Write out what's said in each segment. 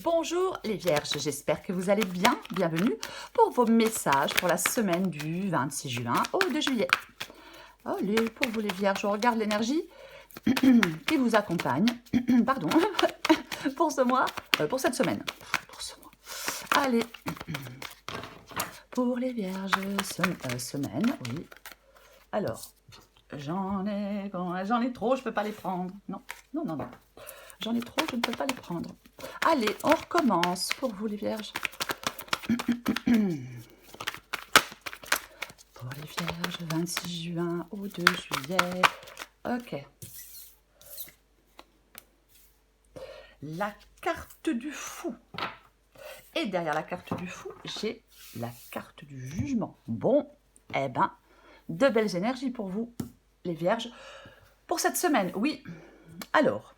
Bonjour les vierges, j'espère que vous allez bien. Bienvenue pour vos messages pour la semaine du 26 juin au 2 juillet. Allez, pour vous les vierges, je regarde l'énergie qui vous accompagne pardon, pour ce mois, pour cette semaine. Pour ce mois. Allez, pour les vierges, semaine, oui. Alors, j'en ai trop, je peux pas les prendre. Non, non, non, non. J'en ai trop, je ne peux pas les prendre. Allez, on recommence pour vous les vierges. Pour les vierges, 26 juin au 2 juillet. Ok. La carte du fou. Et derrière la carte du fou, j'ai la carte du jugement. Bon, eh ben, de belles énergies pour vous, les vierges, pour cette semaine. Oui, alors,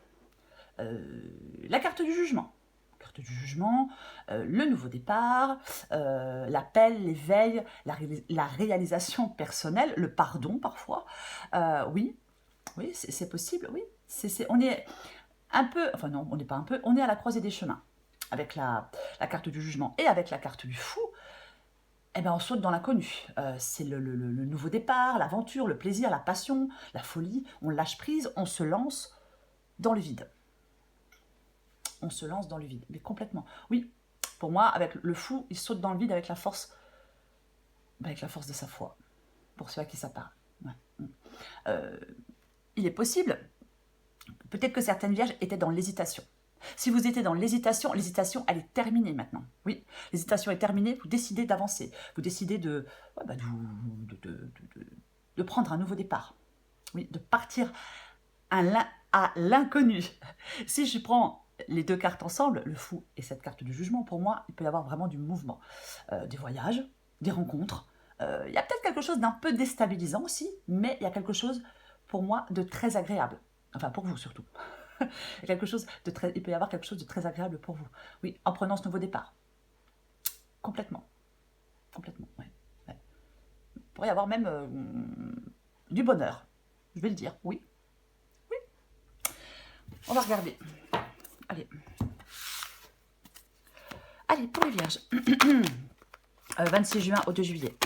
la carte du jugement. Carte du jugement, le nouveau départ, l'appel, l'éveil, la réalisation personnelle, le pardon parfois. Oui, oui, c'est possible, oui. On est un peu, enfin non, on n'est pas un peu, on est à la croisée des chemins. Avec la carte du jugement et avec la carte du fou, eh ben on saute dans l'inconnu. C'est le nouveau départ, l'aventure, le plaisir, la passion, la folie. On lâche prise, on se lance dans le vide. On se lance dans le vide, mais complètement. Oui, pour moi, avec le fou, il saute dans le vide avec la force de sa foi, pour ceux à qui ça parle. Ouais. Il est possible, peut-être que certaines vierges étaient dans l'hésitation. Si vous étiez dans l'hésitation, l'hésitation, elle est terminée maintenant. Oui, l'hésitation est terminée, vous décidez d'avancer. Vous décidez de prendre un nouveau départ. Oui, de partir à l'inconnu. Si je prends les deux cartes ensemble, le fou et cette carte du jugement, pour moi, il peut y avoir vraiment du mouvement. Des voyages, des rencontres. Il y a peut-être quelque chose d'un peu déstabilisant aussi, mais il y a quelque chose, pour moi, de très agréable. Enfin, pour vous surtout. Il peut y avoir quelque chose de très agréable pour vous. Oui, en prenant ce nouveau départ. Complètement. Complètement, ouais. Ouais. Il pourrait y avoir même du bonheur. Je vais le dire, oui. Oui. On va regarder. Allez. Allez, pour les vierges. 26 juin au 2 juillet.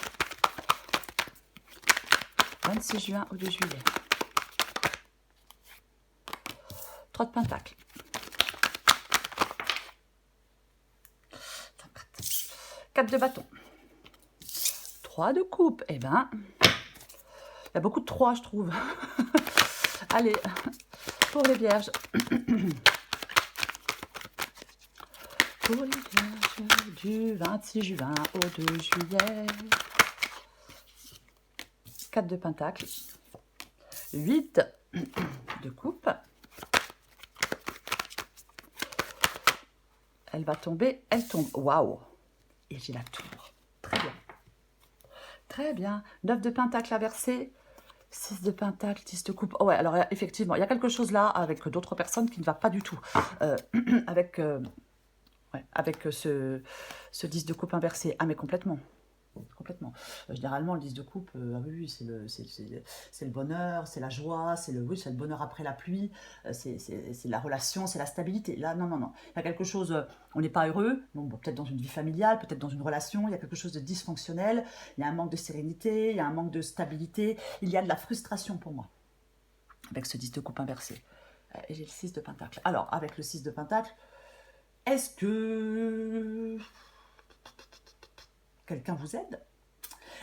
26 juin au 2 juillet. 3 de pentacles. 4 de bâton. 3 de coupe. Eh ben, il y a beaucoup de 3, je trouve. Allez, pour les vierges. Pour les vierges du 26 juin au 2 juillet. 4 de pentacle. 8 de coupe. Elle va tomber, elle tombe. Waouh! Et j'ai la tour. Très bien. Très bien. 9 de pentacle inversé. 6 de pentacle, 10 de coupe. Oh ouais, alors effectivement, il y a quelque chose là avec d'autres personnes qui ne va pas du tout. Avec ce 10 de coupe inversé. Ah mais complètement. Complètement. Généralement, le 10 de coupe, ah oui, c'est le bonheur, c'est la joie, c'est le bonheur après la pluie, c'est la relation, c'est la stabilité. Là, non, non, non. Il y a quelque chose, on n'est pas heureux, bon, peut-être dans une vie familiale, peut-être dans une relation, il y a quelque chose de dysfonctionnel, il y a un manque de sérénité, il y a un manque de stabilité, il y a de la frustration pour moi, avec ce 10 de coupe inversé. Et j'ai le 6 de pentacle. Alors, avec le 6 de pentacle, est-ce que quelqu'un vous aide?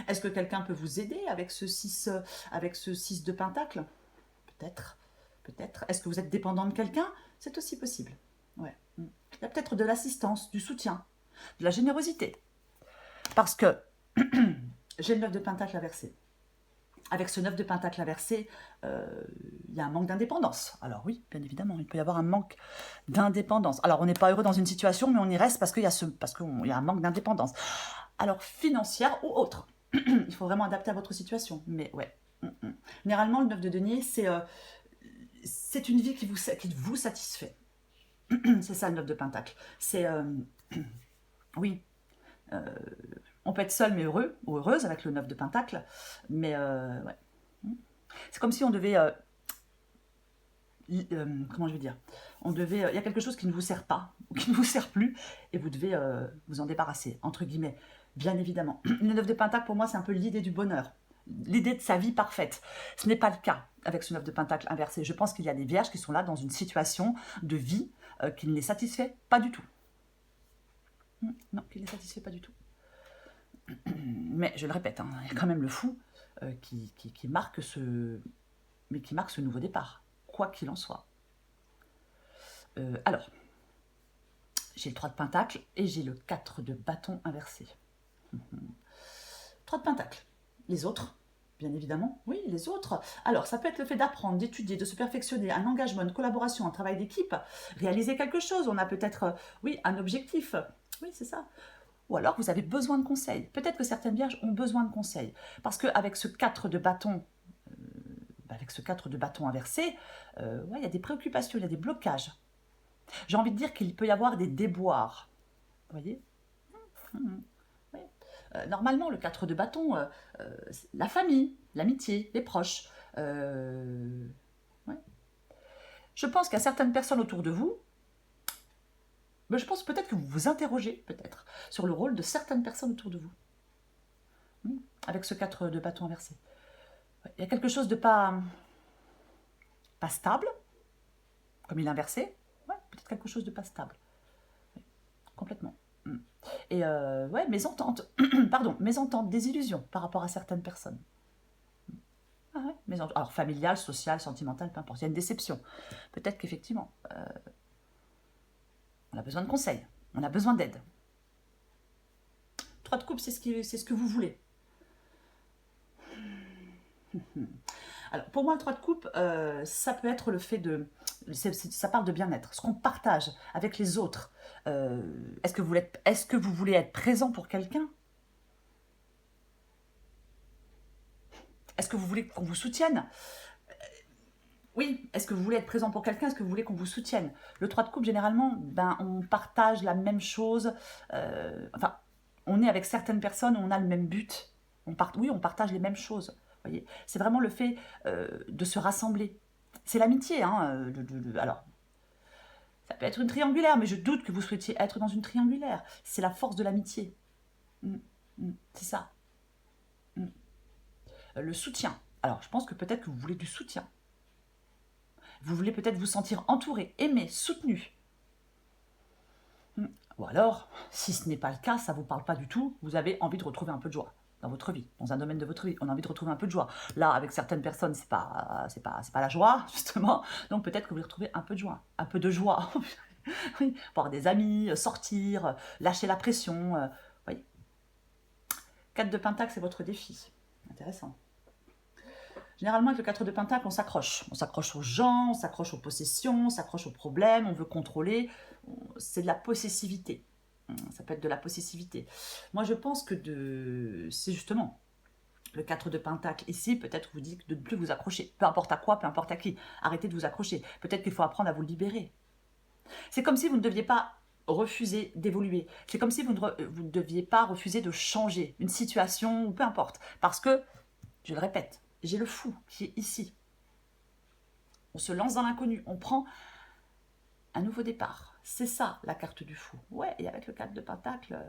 Est-ce que quelqu'un peut vous aider avec ce 6 de pentacle? Peut-être, peut-être. Est-ce que vous êtes dépendant de quelqu'un? C'est aussi possible. Ouais. Il y a peut-être de l'assistance, du soutien, de la générosité. Parce que j'ai le 9 de pentacle inversé. Avec ce 9 de pentacle inversé, il y a un manque d'indépendance. Alors oui, bien évidemment, il peut y avoir un manque d'indépendance. Alors on n'est pas heureux dans une situation, mais on y reste parce qu'il y a un manque d'indépendance. Alors financière ou autre. Il faut vraiment adapter à votre situation. Mais ouais. Généralement, le 9 de denier, c'est une vie qui vous satisfait. C'est ça le 9 de pentacle. C'est... oui. On peut être seul mais heureux ou heureuse avec le 9 de pentacle. Mais ouais. C'est comme si on devait... comment je vais dire? il y a quelque chose qui ne vous sert pas, ou qui ne vous sert plus, et vous devez vous en débarrasser, entre guillemets, bien évidemment. Le 9 de Pentacle, pour moi, c'est un peu l'idée du bonheur, l'idée de sa vie parfaite. Ce n'est pas le cas avec ce 9 de Pentacle inversé. Je pense qu'il y a des vierges qui sont là dans une situation de vie qui ne les satisfait pas du tout. Non, qui ne les satisfait pas du tout. Mais je le répète, hein, il y a quand même le fou qui marque ce nouveau départ, quoi qu'il en soit. Alors, j'ai le 3 de Pentacle et j'ai le 4 de bâton inversé. 3 de Pentacle. Les autres, bien évidemment. Oui, les autres. Alors, ça peut être le fait d'apprendre, d'étudier, de se perfectionner, un engagement, une collaboration, un travail d'équipe, réaliser quelque chose. On a peut-être, oui, un objectif. Oui, c'est ça. Ou alors, vous avez besoin de conseils. Peut-être que certaines vierges ont besoin de conseils. Parce qu'avec ce 4 de bâton, inversé, ouais, il y a des préoccupations, il y a des blocages. J'ai envie de dire qu'il peut y avoir des déboires. Vous voyez? Oui. Normalement, le 4 de bâton, la famille, l'amitié, les proches. Ouais. Je pense qu'il y a certaines personnes autour de vous, mais je pense peut-être que vous vous interrogez peut-être sur le rôle de certaines personnes autour de vous. Avec ce 4 de bâton inversé. Il y a quelque chose de pas stable, comme il est inversé. Ouais, peut-être quelque chose de pas stable. Oui, complètement. Et ouais, mésentente, pardon, mésentente, désillusion par rapport à certaines personnes. Ah ouais, mésentente. Alors, familiale, sociale, sentimentale, peu importe. Il y a une déception. Peut-être qu'effectivement, on a besoin de conseils, on a besoin d'aide. 3 de coupe, c'est ce que vous voulez. Alors, pour moi, le 3 de coupe, ça peut être le fait de... ça parle de bien-être, ce qu'on partage avec les autres. Est-ce que vous voulez être présent pour quelqu'un? Est-ce que vous voulez qu'on vous soutienne? Oui, est-ce que vous voulez être présent pour quelqu'un? Est-ce que vous voulez qu'on vous soutienne? Le 3 de coupe, généralement, ben, on partage la même chose. Enfin, on est avec certaines personnes, on a le même but. Oui, on partage les mêmes choses. Voyez, c'est vraiment le fait de se rassembler. C'est l'amitié. Hein, alors, ça peut être une triangulaire, mais je doute que vous souhaitiez être dans une triangulaire. C'est la force de l'amitié. C'est ça. Le soutien. Alors, je pense que peut-être que vous voulez du soutien. Vous voulez peut-être vous sentir entouré, aimé, soutenu. Ou alors, si ce n'est pas le cas, ça ne vous parle pas du tout, vous avez envie de retrouver un peu de joie dans votre vie, dans un domaine de votre vie. On a envie de retrouver un peu de joie. Là, avec certaines personnes, c'est pas la joie, justement. Donc peut-être que vous voulez retrouver un peu de joie. Un peu de joie. Oui, voir des amis, sortir, lâcher la pression. Oui. 4 de Pentacle, c'est votre défi. Intéressant. Généralement, avec le 4 de Pentacle, on s'accroche. On s'accroche aux gens, on s'accroche aux possessions, on s'accroche aux problèmes, on veut contrôler. C'est de la possessivité. Ça peut être de la possessivité. Moi, je pense que c'est justement le 4 de Pentacle ici. Peut-être vous dites de ne plus vous accrocher. Peu importe à quoi, peu importe à qui. Arrêtez de vous accrocher. Peut-être qu'il faut apprendre à vous libérer. C'est comme si vous ne deviez pas refuser d'évoluer. C'est comme si vous ne deviez pas refuser de changer une situation, ou peu importe. Parce que, je le répète, j'ai le fou qui est ici. On se lance dans l'inconnu. On prend un nouveau départ. C'est ça, la carte du fou. Ouais, et avec le 4 de Pentacle,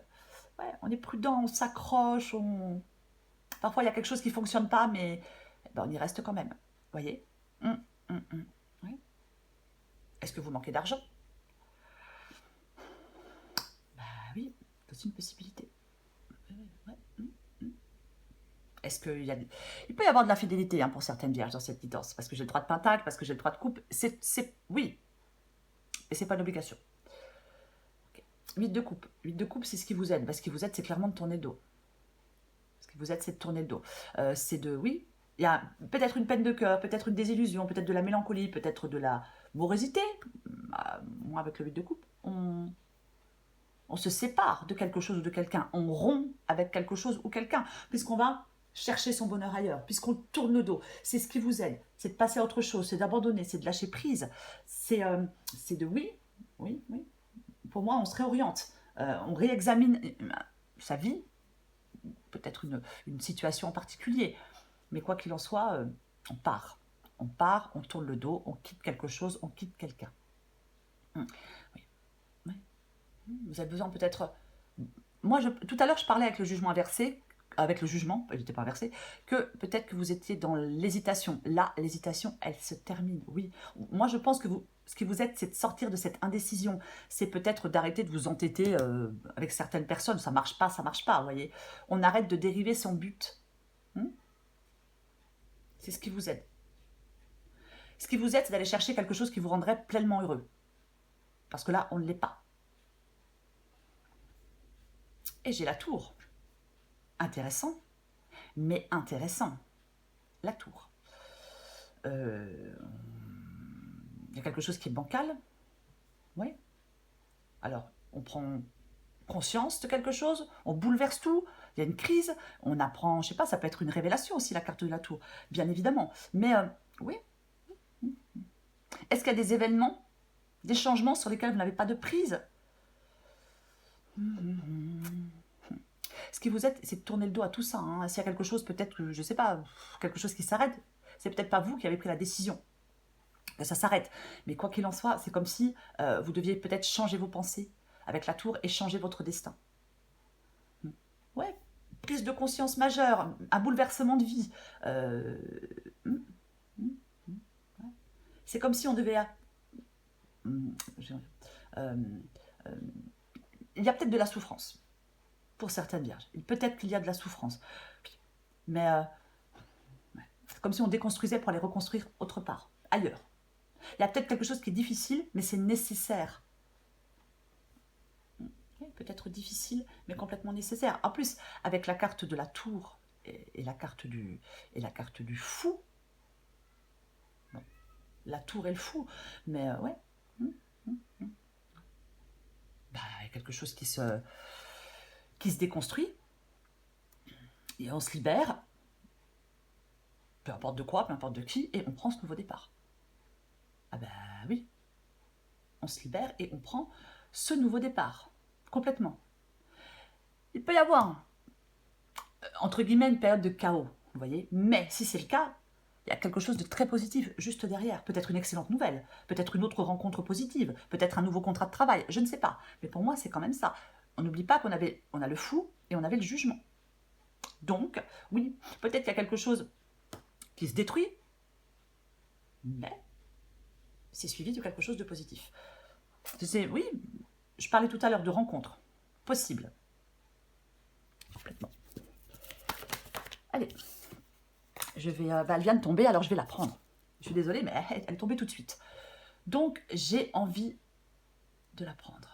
ouais, on est prudent, on s'accroche, Parfois, il y a quelque chose qui ne fonctionne pas, mais ben, on y reste quand même. Vous voyez? Oui. Est-ce que vous manquez d'argent? Bah oui, c'est aussi une possibilité. Est-ce qu'il y a... Il peut y avoir de l'infidélité pour certaines vierges dans cette guidance, parce que j'ai le 3 de Pentacle, parce que j'ai le 3 de coupe. Oui, et c'est pas une obligation. 8 de coupe. 8 de coupe, c'est ce qui vous aide. Ce qui vous aide, c'est clairement de tourner le dos. Ce qui vous aide, c'est de tourner le dos. Oui, il y a peut-être une peine de cœur, peut-être une désillusion, peut-être de la mélancolie, peut-être de la morosité. Moi, avec le 8 de coupe, on se sépare de quelque chose ou de quelqu'un. On rompt avec quelque chose ou quelqu'un, puisqu'on va chercher son bonheur ailleurs, puisqu'on tourne le dos. C'est ce qui vous aide. C'est de passer à autre chose, c'est d'abandonner, c'est de lâcher prise. C'est de oui. Pour moi, on se réoriente, on réexamine sa vie, peut-être une situation en particulier, mais quoi qu'il en soit, on part, on tourne le dos, on quitte quelque chose, on quitte quelqu'un. Oui, oui. Vous avez besoin peut-être... Moi, tout à l'heure, je parlais avec le jugement inversé, avec le jugement, il n'était pas inversé, que peut-être que vous étiez dans l'hésitation. Là, l'hésitation, elle se termine, oui. Moi, je pense que ce qui vous êtes, c'est de sortir de cette indécision. C'est peut-être d'arrêter de vous entêter avec certaines personnes. Ça marche pas, vous voyez. On arrête de dériver son but. C'est ce qui vous aide. Ce qui vous aide, c'est d'aller chercher quelque chose qui vous rendrait pleinement heureux. Parce que là, on ne l'est pas. Et j'ai la tour. Intéressant, mais intéressant. La tour. Il y a quelque chose qui est bancal. Oui. Alors, on prend conscience de quelque chose, on bouleverse tout, il y a une crise, on apprend, je sais pas, ça peut être une révélation aussi, la carte de la tour, bien évidemment. Mais, oui. Est-ce qu'il y a des événements, des changements sur lesquels vous n'avez pas de prise? Ce qui vous aide, c'est de tourner le dos à tout ça. Hein. S'il y a quelque chose, peut-être que, je sais pas, quelque chose qui s'arrête, c'est peut-être pas vous qui avez pris la décision. Ça s'arrête. Mais quoi qu'il en soit, c'est comme si vous deviez peut-être changer vos pensées avec la tour et changer votre destin. Ouais, prise de conscience majeure, un bouleversement de vie. C'est comme si on devait... il y a peut-être de la souffrance pour certaines vierges. Peut-être qu'il y a de la souffrance. Mais c'est comme si on déconstruisait pour aller reconstruire autre part, ailleurs. Il y a peut-être quelque chose qui est difficile, mais c'est nécessaire. Peut-être difficile, mais complètement nécessaire. En plus, avec la carte de la tour et la carte du fou, bon, la tour et le fou, mais ouais, bah, il y a quelque chose qui se déconstruit, et on se libère, peu importe de quoi, peu importe de qui, et on prend ce nouveau départ. Ah ben oui, on se libère et on prend ce nouveau départ, complètement. Il peut y avoir, entre guillemets, une période de chaos, vous voyez, mais si c'est le cas, il y a quelque chose de très positif juste derrière. Peut-être une excellente nouvelle, peut-être une autre rencontre positive, peut-être un nouveau contrat de travail, je ne sais pas. Mais pour moi, c'est quand même ça. On n'oublie pas qu'on a le fou et on avait le jugement. Donc, oui, peut-être qu'il y a quelque chose qui se détruit, mais c'est suivi de quelque chose de positif. Oui, je parlais tout à l'heure de rencontres possibles. Complètement. Allez, je vais, elle vient de tomber, alors je vais la prendre. Je suis désolée, mais elle est tombée tout de suite. Donc, j'ai envie de la prendre.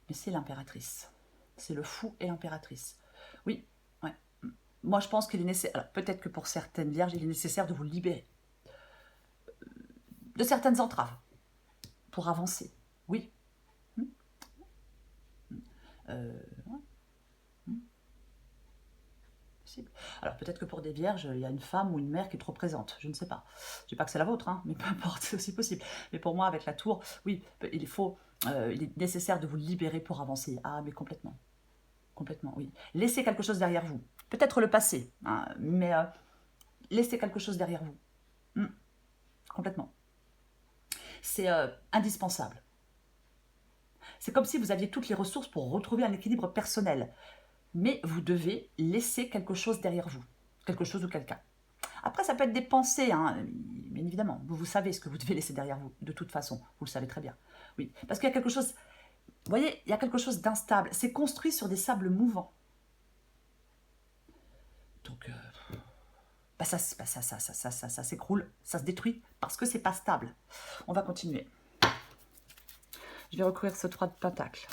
Mais c'est l'impératrice. C'est le fou et l'impératrice. Oui, ouais. Moi, je pense qu'il est nécessaire... Alors, peut-être que pour certaines vierges, il est nécessaire de vous libérer de certaines entraves pour avancer. Oui. Alors peut-être que pour des vierges, il y a une femme ou une mère qui est trop présente, je ne sais pas. Je ne dis pas que c'est la vôtre, hein, mais peu importe, c'est aussi possible. Mais pour moi, avec la tour, oui, il est nécessaire de vous libérer pour avancer. Ah, mais complètement. Complètement, oui. Laissez quelque chose derrière vous. Peut-être le passé, hein, mais laissez quelque chose derrière vous. Complètement. C'est indispensable. C'est comme si vous aviez toutes les ressources pour retrouver un équilibre personnel. Mais vous devez laisser quelque chose derrière vous. Quelque chose ou quelqu'un. Après, ça peut être des pensées, hein, bien évidemment. Vous savez ce que vous devez laisser derrière vous, de toute façon. Vous le savez très bien. Oui, parce qu'il y a quelque chose... Vous voyez, il y a quelque chose d'instable. C'est construit sur des sables mouvants. Donc, ça s'écroule, ça se détruit, parce que c'est pas stable. On va continuer. Je vais recouvrir ce 3 de pentacles.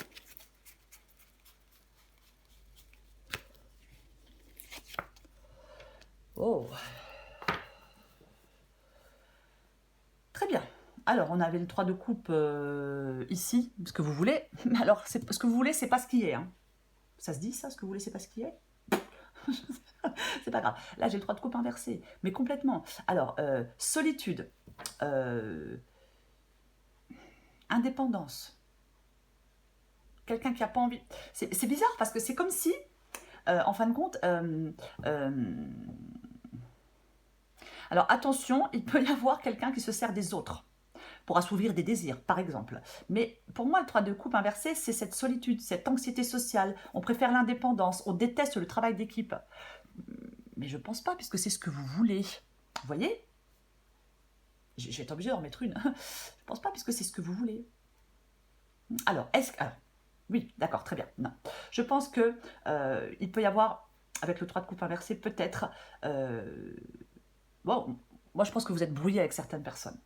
Oh. Très bien. Alors, on avait le 3 de coupe ici, ce que vous voulez. Alors, ce que vous voulez, c'est pas ce qui est. Hein. Ça se dit, ça, ce que vous voulez, c'est pas ce qui est. C'est pas grave. Là, j'ai le 3 de coupe inversé, mais complètement. Alors, solitude, indépendance. Quelqu'un qui n'a pas envie... C'est bizarre, parce que c'est comme si, en fin de compte... alors, attention, il peut y avoir quelqu'un qui se sert des autres pour assouvir des désirs, par exemple. Mais pour moi, le 3 de coupe inversé, c'est cette solitude, cette anxiété sociale. On préfère l'indépendance, on déteste le travail d'équipe. Mais je ne pense pas, puisque c'est ce que vous voulez. Vous voyez? Je vais être obligée d'en remettre une. Je ne pense pas, puisque c'est ce que vous voulez. Alors, est-ce que... oui, d'accord, très bien. Non. Je pense que il peut y avoir, avec le 3 de coupe inversé, peut-être... bon, moi, je pense que vous êtes brouillé avec certaines personnes.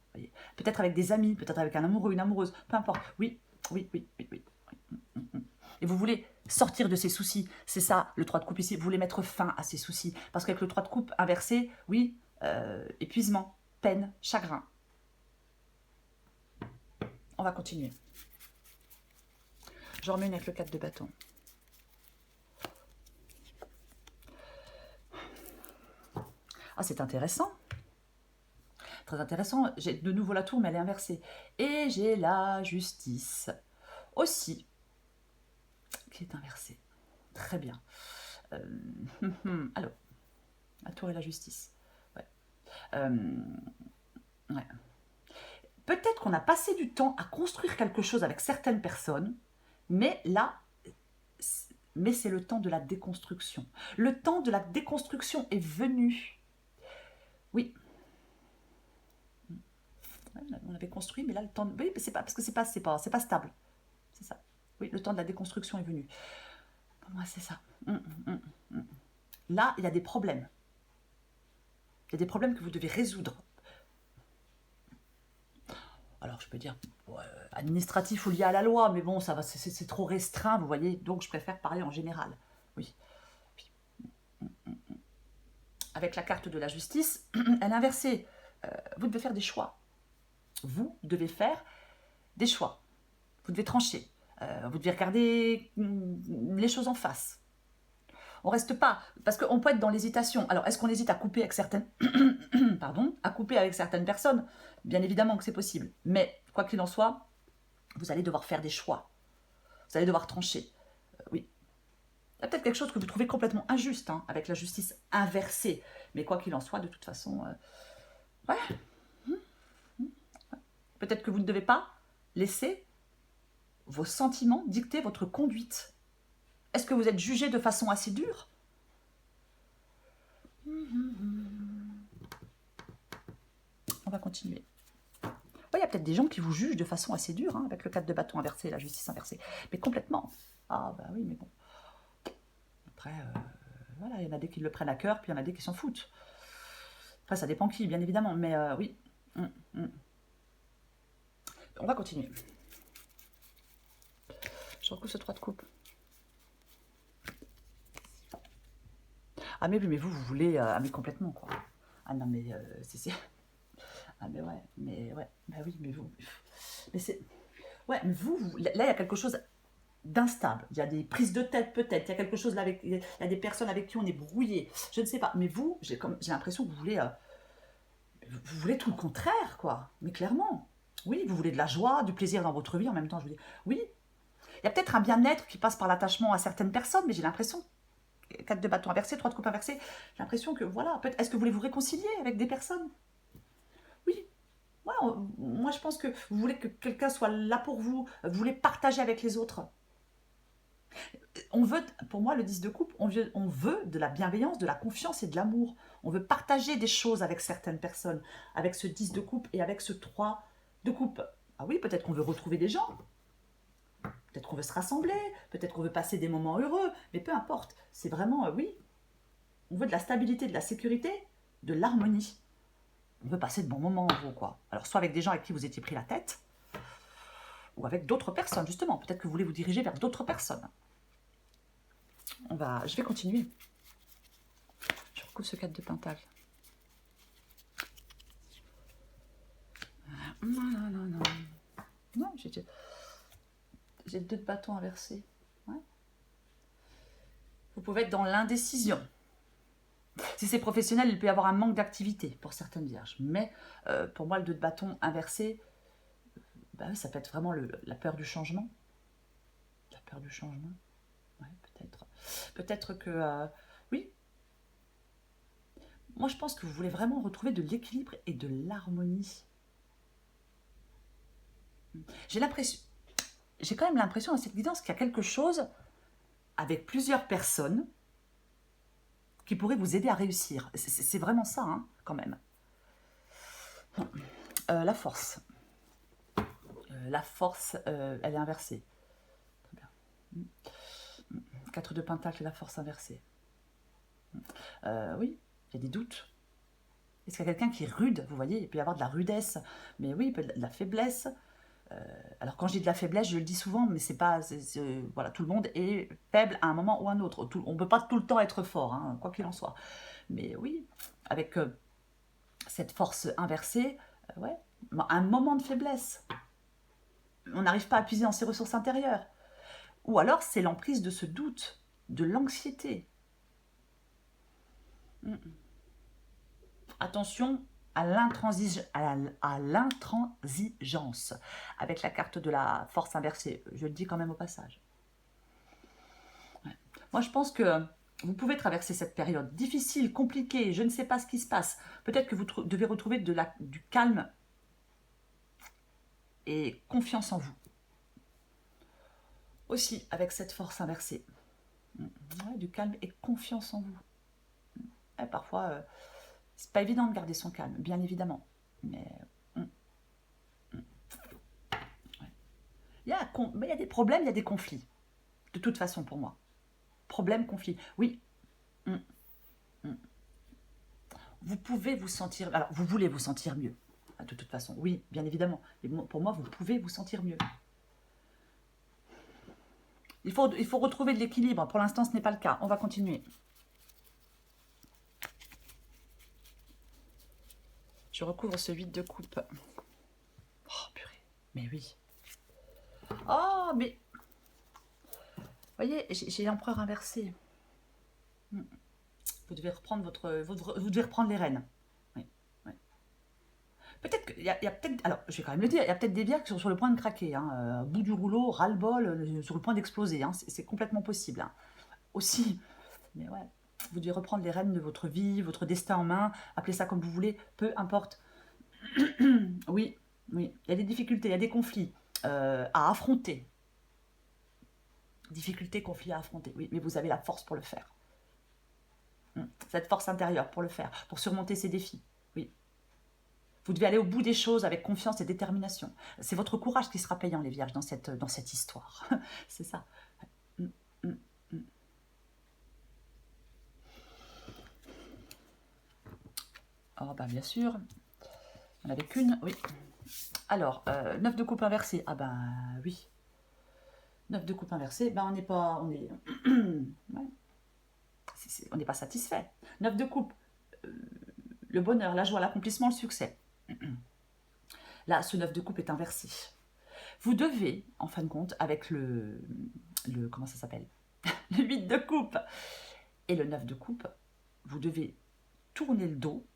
Peut-être avec des amis, peut-être avec un amoureux, une amoureuse, peu importe. Oui, oui, oui, oui, oui. Et vous voulez sortir de ces soucis. C'est ça, le 3 de coupe ici. Vous voulez mettre fin à ces soucis. Parce qu'avec le 3 de coupe inversé, oui, épuisement, peine, chagrin. On va continuer. Je remets une avec le 4 de bâton. Ah, c'est intéressant. Très intéressant. J'ai de nouveau la tour, mais elle est inversée. Et j'ai la justice aussi, qui est inversée. Très bien. Alors, la tour et la justice. Ouais. Ouais. Peut-être qu'on a passé du temps à construire quelque chose avec certaines personnes, mais là, c'est le temps de la déconstruction. Le temps de la déconstruction est venu. Oui. On avait construit, mais là, le temps... Oui, c'est pas, parce que c'est pas stable. C'est ça. Oui, le temps de la déconstruction est venu. Pour moi, c'est ça. Là, il y a des problèmes. Il y a des problèmes que vous devez résoudre. Alors, je peux dire administratif ou lié à la loi, mais bon, ça va, c'est trop restreint, vous voyez. Donc, je préfère parler en général. Oui. Avec la carte de la justice, elle est inversée. Vous devez faire des choix. Vous devez faire des choix. Vous devez trancher. Vous devez regarder les choses en face. On reste pas, parce qu'on peut être dans l'hésitation. Alors, est-ce qu'on hésite à couper avec certaines... Pardon, à couper avec certaines personnes? Bien évidemment que c'est possible. Mais, quoi qu'il en soit, vous allez devoir faire des choix. Vous allez devoir trancher. Oui. Il y a peut-être quelque chose que vous trouvez complètement injuste, hein, avec la justice inversée. Mais quoi qu'il en soit, de toute façon... ouais. Peut-être que vous ne devez pas laisser vos sentiments dicter votre conduite. Est-ce que vous êtes jugé de façon assez dure? On va continuer. Il y a peut-être des gens qui vous jugent de façon assez dure, hein, avec le 4 de bâton inversé et la justice inversée. Mais complètement. Ah bah oui, mais bon. Après, voilà, il y en a des qui le prennent à cœur, puis il y en a des qui s'en foutent. Après, ça dépend qui, bien évidemment, mais oui. On va continuer. Je recouvre ce 3 de coupe. Ah mais oui, mais vous voulez... ah mais complètement, quoi. Ah non, mais c'est... Ah mais ouais, bah oui, mais vous... Mais c'est... Ouais, mais là, il y a quelque chose d'instable. Il y a des prises de tête, peut-être. Il y a quelque chose là avec... Il y a des personnes avec qui on est brouillé. Je ne sais pas. Mais vous, j'ai l'impression que vous voulez tout le contraire, quoi. Mais clairement. Oui, vous voulez de la joie, du plaisir dans votre vie en même temps, je vous dis. Oui. Il y a peut-être un bien-être qui passe par l'attachement à certaines personnes, mais j'ai l'impression... 4 de bâton inversé, 3 de coupe inversé. J'ai l'impression que, voilà, est-ce que vous voulez vous réconcilier avec des personnes? Oui. Ouais, moi, je pense que vous voulez que quelqu'un soit là pour vous. Vous voulez partager avec les autres. On veut, pour moi, le 10 de coupe, on veut de la bienveillance, de la confiance et de l'amour. On veut partager des choses avec certaines personnes, avec ce 10 de coupe et avec ce 3 de coupe. Ah oui, peut-être qu'on veut retrouver des gens. Peut-être qu'on veut se rassembler, peut-être qu'on veut passer des moments heureux, mais peu importe. C'est vraiment, oui, on veut de la stabilité, de la sécurité, de l'harmonie. On veut passer de bons moments en gros, quoi. Alors, soit avec des gens avec qui vous étiez pris la tête, ou avec d'autres personnes, justement. Peut-être que vous voulez vous diriger vers d'autres personnes. Je vais continuer. Je recouvre ce 4 de pentacle. Non, j'ai le 2 de bâton inversé. Ouais. Vous pouvez être dans l'indécision. Si c'est professionnel, il peut y avoir un manque d'activité pour certaines vierges. Mais pour moi, le 2 de bâton inversé, bah, ça peut être vraiment la peur du changement. La peur du changement. Ouais, peut-être. Peut-être que... oui. Moi, je pense que vous voulez vraiment retrouver de l'équilibre et de l'harmonie. J'ai l'impression, j'ai quand même l'impression dans cette guidance qu'il y a quelque chose avec plusieurs personnes qui pourraient vous aider à réussir. C'est vraiment ça, hein, quand même. La force. La force, elle est inversée. Très bien. 4 de Pentacle et la force inversée. Oui, il y a des doutes. Est-ce qu'il y a quelqu'un qui est rude? Vous voyez, il peut y avoir de la rudesse, mais oui, il peut y avoir de la faiblesse. Alors quand je dis de la faiblesse, je le dis souvent, mais c'est pas, voilà, tout le monde est faible à un moment ou à un autre. On ne peut pas tout le temps être fort, hein, quoi qu'il en soit. Mais oui, avec cette force inversée, ouais, un moment de faiblesse. On n'arrive pas à puiser dans ses ressources intérieures. Ou alors c'est l'emprise de ce doute, de l'anxiété. Attention à l'intransigeance avec la carte de la force inversée. Je le dis quand même au passage. Ouais. Moi, je pense que vous pouvez traverser cette période difficile, compliquée, je ne sais pas ce qui se passe. Peut-être que vous devez retrouver du calme et confiance en vous. Aussi, avec cette force inversée. Ouais, du calme et confiance en vous. Ouais, parfois, c'est pas évident de garder son calme, bien évidemment. Mais il y a des problèmes, il y a des conflits. De toute façon, pour moi. Problème, conflit. Oui. Vous pouvez vous sentir... Alors, vous voulez vous sentir mieux. De toute façon, oui, bien évidemment. Mais pour moi, vous pouvez vous sentir mieux. Il faut retrouver de l'équilibre. Pour l'instant, ce n'est pas le cas. On va continuer. Je recouvre ce 8 de coupe. Oh, purée. Mais oui. Oh, mais... Vous voyez, j'ai l'empereur inversé. Vous devez reprendre vous devez reprendre les rênes. Oui, oui. Peut-être qu'il y a peut-être... Alors, je vais quand même le dire, il y a peut-être des bières qui sont sur le point de craquer. Hein, bout du rouleau, ras-le-bol, sur le point d'exploser. Hein, c'est complètement possible. Hein. Aussi, mais ouais, vous devez reprendre les rênes de votre vie, votre destin en main, appelez ça comme vous voulez, peu importe. Oui, oui, il y a des difficultés, il y a des conflits à affronter. Difficultés, conflits à affronter, oui, mais vous avez la force pour le faire. Cette force intérieure pour le faire, pour surmonter ces défis, oui. Vous devez aller au bout des choses avec confiance et détermination. C'est votre courage qui sera payant, les vierges, dans cette histoire. C'est ça. Oh, bah bien sûr. On n'avait qu'une, oui. Alors, 9 de coupe inversée. Ah ben oui. 9 de coupe inversée, ben on n'est pas... Ouais. On n'est pas satisfait. 9 de coupe, le bonheur, la joie, l'accomplissement, le succès. Là, ce 9 de coupe est inversé. Vous devez, en fin de compte, avec le comment ça s'appelle, le 8 de coupe et le 9 de coupe, vous devez tourner le dos,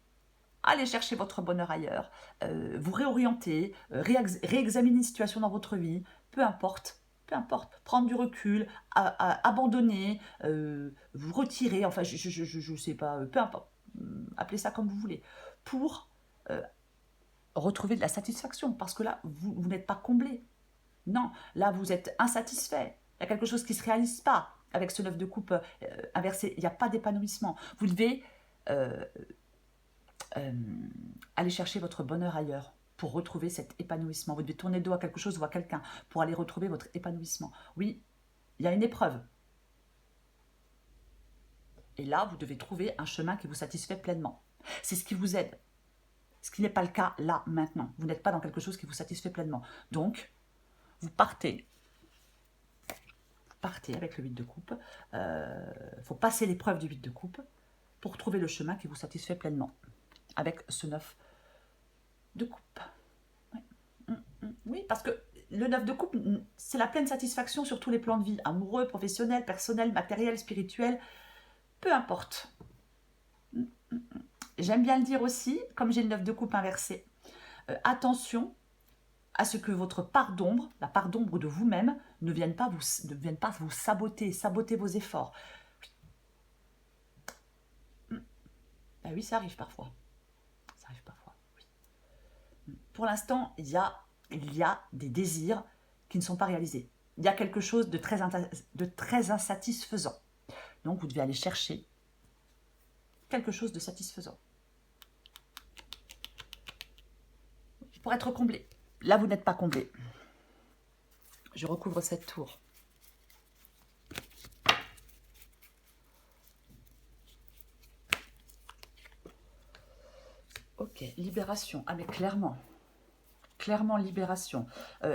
aller chercher votre bonheur ailleurs, vous réorienter, réexaminer une situation dans votre vie, peu importe, prendre du recul, abandonner, vous retirer, enfin je sais pas, peu importe, appelez ça comme vous voulez, pour retrouver de la satisfaction, parce que là, vous n'êtes pas comblé. Non, là, vous êtes insatisfait. Il y a quelque chose qui ne se réalise pas avec ce 9 de coupe inversé. Il n'y a pas d'épanouissement. Vous devez aller chercher votre bonheur ailleurs pour retrouver cet épanouissement. Vous devez tourner le dos à quelque chose ou à quelqu'un pour aller retrouver votre épanouissement. Oui, il y a une épreuve. Et là, vous devez trouver un chemin qui vous satisfait pleinement. C'est ce qui vous aide. Ce qui n'est pas le cas là, maintenant. Vous n'êtes pas dans quelque chose qui vous satisfait pleinement. Donc, vous partez. Partez avec le 8 de coupe. Il faut passer l'épreuve du 8 de coupe pour trouver le chemin qui vous satisfait pleinement. Avec ce 9 de coupe. Oui, oui, parce que le 9 de coupe, c'est la pleine satisfaction sur tous les plans de vie. Amoureux, professionnel, personnel, matériel, spirituel. Peu importe. J'aime bien le dire aussi, comme j'ai le 9 de coupe inversé. Attention à ce que votre part d'ombre, la part d'ombre de vous-même, ne vienne pas vous saboter vos efforts. Oui, ça arrive parfois. Ça arrive parfois, oui. Pour l'instant, il y a il y a des désirs qui ne sont pas réalisés. Il y a quelque chose de très insatisfaisant. Donc, vous devez aller chercher quelque chose de satisfaisant. Pour être comblé. Là, vous n'êtes pas comblé. Je recouvre cette tour. Ok, libération. Ah, mais clairement. Clairement, libération.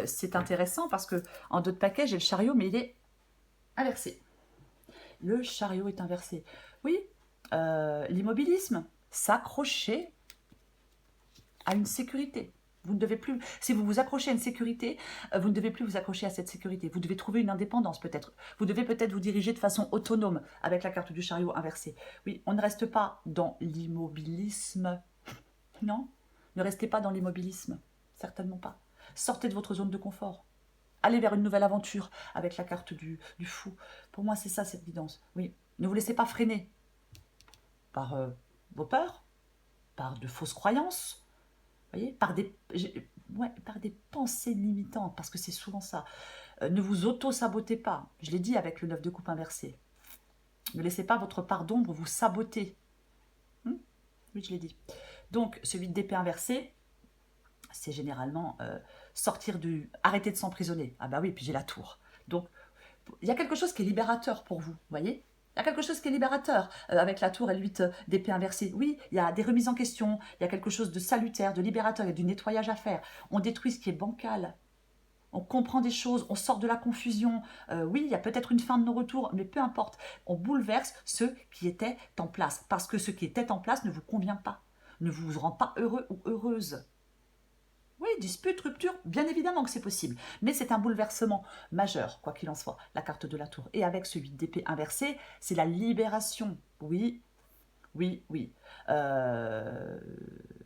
C'est intéressant parce que en dos de paquet, j'ai le chariot, mais il est inversé. Le chariot est inversé. Oui, l'immobilisme, s'accrocher à une sécurité. Vous ne devez plus, si vous vous accrochez à une sécurité, vous ne devez plus vous accrocher à cette sécurité. Vous devez trouver une indépendance peut-être. Vous devez peut-être vous diriger de façon autonome avec la carte du chariot inversée. Oui, on ne reste pas dans l'immobilisme. Non, ne restez pas dans l'immobilisme. Certainement pas. Sortez de votre zone de confort. Allez vers une nouvelle aventure avec la carte du fou. Pour moi, c'est ça cette guidance. Oui, ne vous laissez pas freiner par vos peurs, par de fausses croyances, voyez, par des pensées limitantes, parce que c'est souvent ça. Ne vous auto-sabotez pas. Je l'ai dit avec le 9 de coupe inversé. Ne laissez pas votre part d'ombre vous saboter. Oui, je l'ai dit. Donc, ce 8 d'épée inversé, c'est généralement arrêter de s'emprisonner. Ah bah oui, puis j'ai la tour. Donc, il y a quelque chose qui est libérateur pour vous, voyez. Il y a quelque chose qui est libérateur avec la tour et le 8 d'épée inversée. Oui, il y a des remises en question, il y a quelque chose de salutaire, de libérateur, il y a du nettoyage à faire. On détruit ce qui est bancal. On comprend des choses, on sort de la confusion. Oui, il y a peut-être une fin de non-retour, mais peu importe. On bouleverse ce qui était en place. Parce que ce qui était en place ne vous convient pas, ne vous rend pas heureux ou heureuse. Oui, dispute, rupture, bien évidemment que c'est possible. Mais c'est un bouleversement majeur, quoi qu'il en soit, la carte de la tour. Et avec ce 8 d'épée inversé, c'est la libération. Oui, oui, oui.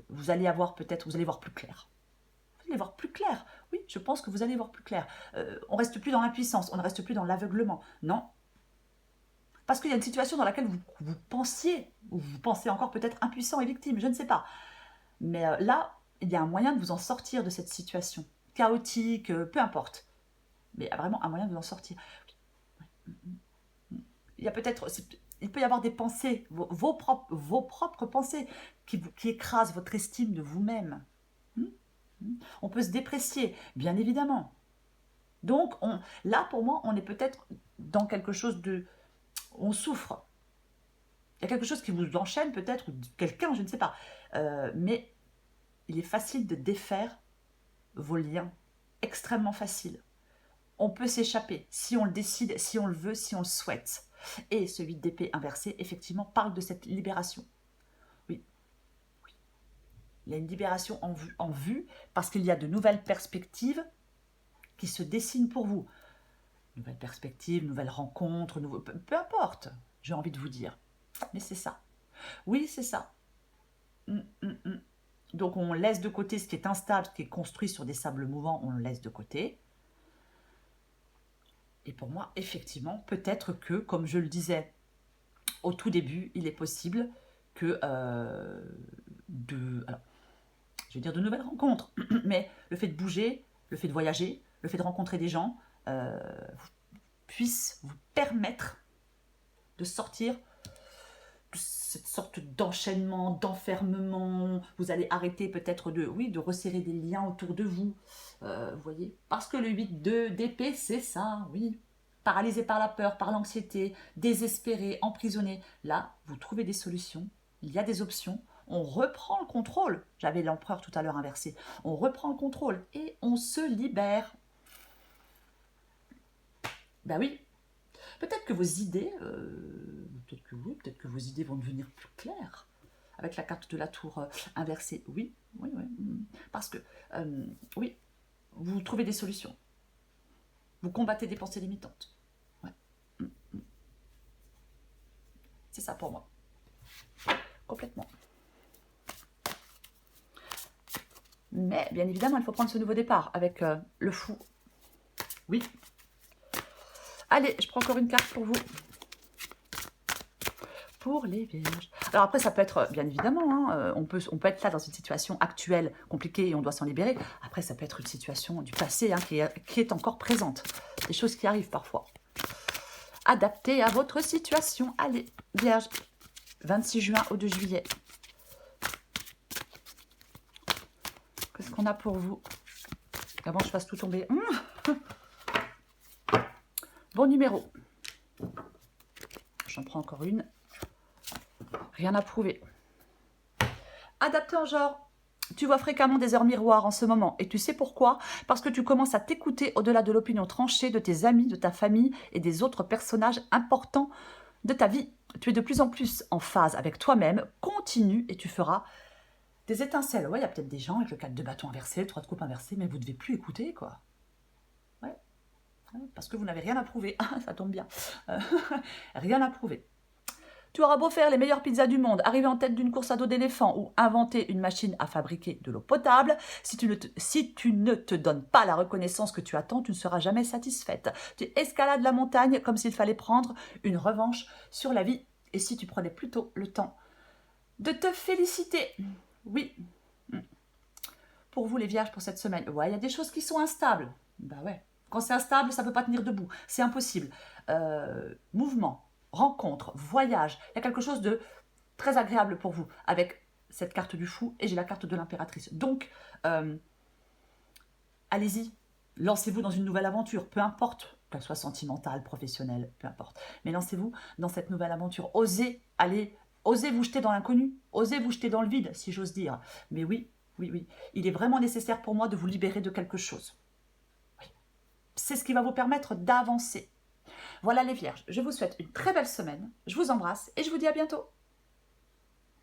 Vous allez avoir peut-être, vous allez voir plus clair. Vous allez voir plus clair. Oui, je pense que vous allez voir plus clair. On ne reste plus dans l'impuissance, on ne reste plus dans l'aveuglement. Non. Parce qu'il y a une situation dans laquelle vous pensiez, ou vous pensez encore peut-être impuissant et victime, je ne sais pas. Mais là, il y a un moyen de vous en sortir de cette situation. Chaotique, peu importe. Mais il y a vraiment un moyen de vous en sortir. Il y a peut-être... Il peut y avoir des pensées, vos propres pensées, qui écrasent votre estime de vous-même. On peut se déprécier, bien évidemment. Donc, là, pour moi, on est peut-être dans quelque chose de... On souffre. Il y a quelque chose qui vous enchaîne peut-être, ou quelqu'un, je ne sais pas. Mais il est facile de défaire vos liens. Extrêmement facile. On peut s'échapper si on le décide, si on le veut, si on le souhaite. Et ce 8 d'épée inversé, effectivement, parle de cette libération. Oui. Oui. Il y a une libération en vue parce qu'il y a de nouvelles perspectives qui se dessinent pour vous. Nouvelles perspectives, nouvelles rencontres, peu importe, j'ai envie de vous dire. Mais c'est ça. Oui, c'est ça. Donc on laisse de côté ce qui est instable, ce qui est construit sur des sables mouvants, on le laisse de côté. Et pour moi, effectivement, peut-être que, comme je le disais au tout début, il est possible que je vais dire de nouvelles rencontres, mais le fait de bouger, le fait de voyager, le fait de rencontrer des gens puisse vous permettre de sortir de cette sorte d'enchaînement, d'enfermement. Vous allez arrêter peut-être de resserrer des liens autour de vous. Vous voyez, parce que le 8 d'épée, c'est ça, oui. Paralysé par la peur, par l'anxiété, désespéré, emprisonné. Là, vous trouvez des solutions, il y a des options. On reprend le contrôle. J'avais l'empereur tout à l'heure inversé. On reprend le contrôle et on se libère. Ben oui. Peut-être que vos idées, peut-être que vos idées vont devenir plus claires avec la carte de la tour inversée. Oui, oui, oui. Parce que, oui, vous trouvez des solutions. Vous combattez des pensées limitantes. Ouais. C'est ça pour moi. Complètement. Mais, bien évidemment, il faut prendre ce nouveau départ avec le fou. Oui. Allez, je prends encore une carte pour vous. pour les vierges. Alors après, ça peut être, bien évidemment, hein, on peut être là dans une situation actuelle compliquée et on doit s'en libérer. Après, ça peut être une situation du passé hein, qui est encore présente. Des choses qui arrivent parfois. Adaptées à votre situation. Allez, vierge, 26 juin au 2 juillet. Qu'est-ce qu'on a pour vous? Avant que je fasse tout tomber. Bon numéro. J'en prends encore une. Rien à prouver. Adapté en genre. Tu vois fréquemment des heures miroirs en ce moment. Et tu sais pourquoi? Parce que tu commences à t'écouter au-delà de l'opinion tranchée de tes amis, de ta famille et des autres personnages importants de ta vie. Tu es de plus en plus en phase avec toi-même. Continue et tu feras des étincelles. Ouais, il y a peut-être des gens avec le 4 de bâton inversé, le 3 de coupe inversé, mais vous ne devez plus écouter, quoi. Ouais. Parce que vous n'avez rien à prouver. Ça tombe bien. Rien à prouver. Tu auras beau faire les meilleures pizzas du monde, arriver en tête d'une course à dos d'éléphant ou inventer une machine à fabriquer de l'eau potable, si tu ne te donnes pas la reconnaissance que tu attends, tu ne seras jamais satisfaite. Tu escalades la montagne comme s'il fallait prendre une revanche sur la vie. Et si tu prenais plutôt le temps de te féliciter. Oui. Pour vous les vierges pour cette semaine. Ouais, il y a des choses qui sont instables. Bah ouais. Quand c'est instable, ça ne peut pas tenir debout. C'est impossible. Mouvement, rencontre, voyage. Il y a quelque chose de très agréable pour vous avec cette carte du fou et j'ai la carte de l'impératrice. Donc, allez-y. Lancez-vous dans une nouvelle aventure. Peu importe qu'elle soit sentimentale, professionnelle, peu importe. Mais lancez-vous dans cette nouvelle aventure. Osez aller, osez vous jeter dans l'inconnu. Osez vous jeter dans le vide, si j'ose dire. Mais oui, oui, oui. Il est vraiment nécessaire pour moi de vous libérer de quelque chose. Oui. C'est ce qui va vous permettre d'avancer. Voilà les vierges. Je vous souhaite une très belle semaine. Je vous embrasse et je vous dis à bientôt.